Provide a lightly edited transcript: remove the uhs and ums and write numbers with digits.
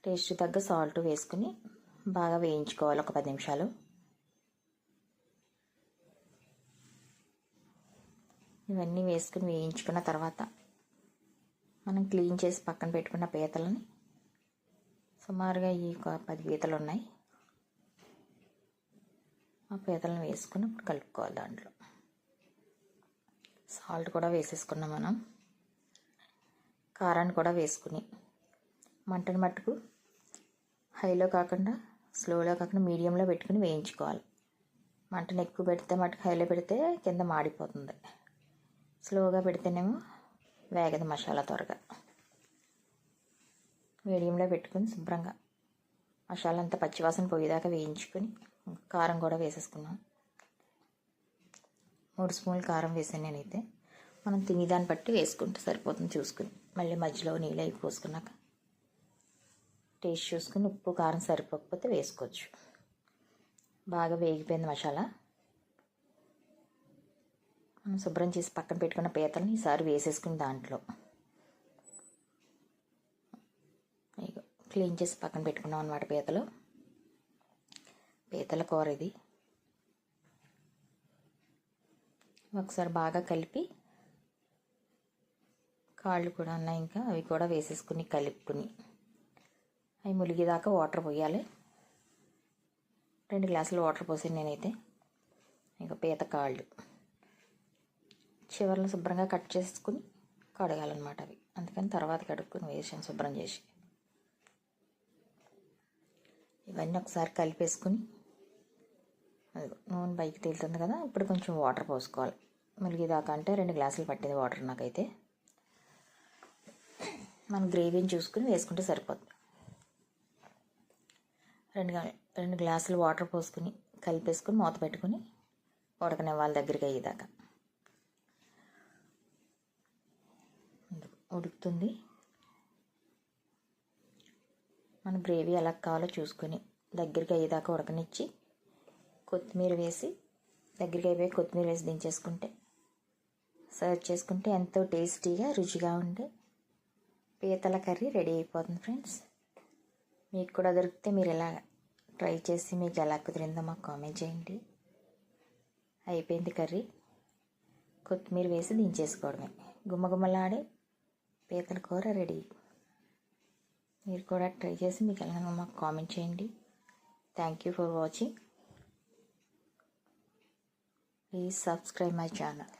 Taste తగ్గ salt వేసుకుని బాగా వేయించుకోవాలి ఒక 10 నిమిషాలు. ఇవన్నీ వేసుకుని వేయించుకున్న తర్వాత మనం క్లీన్ చేసి పక్కన పెట్టుకున్న పీతలని సుమారుగా ఈ 10 పీతలు ఉన్నాయి. ఆ పీతలను వేసుకుని ఇప్పుడు కలుపుకోవాలి. దాంట్లో సాల్ట్ కూడా వేసేసుకున్నాం. మనం కారాన్ని కూడా వేసుకుని మంటను మట్టుకు హైలో కాకుండా స్లోలో కాకుండా మీడియంలో పెట్టుకుని వేయించుకోవాలి. మంటను ఎక్కువ పెడితే మట్టుకు హైలో పెడితే కింద మాడిపోతుంది. స్లోగా పెడితేనేమో వేగదు మసాలా త్వరగా. మీడియంలో పెట్టుకుని శుభ్రంగా మసాలా అంతా పచ్చివాసన పోయేదాకా వేయించుకొని కారం కూడా వేసేసుకున్నాం. 3 స్పూన్లు కారం వేసాను నేనైతే. మనం తినేదాన్ని బట్టి వేసుకుంటే సరిపోతుంది చూసుకుని. మళ్ళీ మధ్యలో నీళ్ళు అవి పోసుకున్నాక టేస్ట్ చూసుకుని ఉప్పు కారం సరిపోకపోతే వేసుకోవచ్చు. బాగా వేగిపోయింది మసాలా. మనం శుభ్రం చేసి పక్కన పెట్టుకున్న పీతలను ఈసారి వేసేసుకుని దాంట్లో క్లీన్ చేసి పక్కన పెట్టుకున్నాం అన్నమాట. పీతల కూర ఇది. ఒకసారి బాగా కలిపి కాళ్ళు కూడా ఉన్నాయి ఇంకా అవి కూడా వేసేసుకుని కలుపుకుని అవి ములిగేదాకా వాటర్ పోయాలి. 2 గ్లాసులు వాటర్ పోసాను నేనైతే. ఇంకా పీత కాళ్ళు చివర్లో శుభ్రంగా కట్ చేసుకుని కడగాలన్నమాట అవి. అందుకని తర్వాత కడుక్కుని వేసాను శుభ్రం చేసి. ఇవన్నీ ఒకసారి కలిపేసుకుని అది నూనె పైకి తేలుతుంది కదా, ఇప్పుడు కొంచెం వాటర్ పోసుకోవాలి. ములిగేదాకా అంటే 2 గ్లాసులు పట్టింది వాటర్ నాకైతే. మనం గ్రేవీని చూసుకుని వేసుకుంటే సరిపోతుంది. 2 గ్లాసులు వాటర్ పోసుకుని కలిపేసుకుని మూత పెట్టుకుని ఉడకనివ్వాలి దగ్గరికి అయ్యేదాకా. ఉడుకుతుంది. మన గ్రేవీ ఎలా కావాలో చూసుకొని దగ్గరికి అయ్యేదాకా ఉడకనిచ్చి కొత్తిమీర వేసి దగ్గరికి అయిపోయి కొత్తిమీర వేసి దించేసుకుంటే సర్వ్ చేసుకుంటే ఎంతో టేస్టీగా రుచిగా ఉండే పీతల కర్రీ రెడీ అయిపోతుంది ఫ్రెండ్స్. మీకు కూడా దొరికితే మీరు ఎలా ట్రై చేసి మీకు ఎలా కుదిరిందో మాకు కామెంట్ చేయండి. అయిపోయింది కర్రీ. కొత్తిమీర వేసి దించేసుకోవడమే. గుమ్మగుమ్మలాడే పీతల కూర రెడీ. మీరు కూడా ట్రై చేసి మీకు ఎలా మాకు కామెంట్ చేయండి. Thank you for watching. Please subscribe my channel.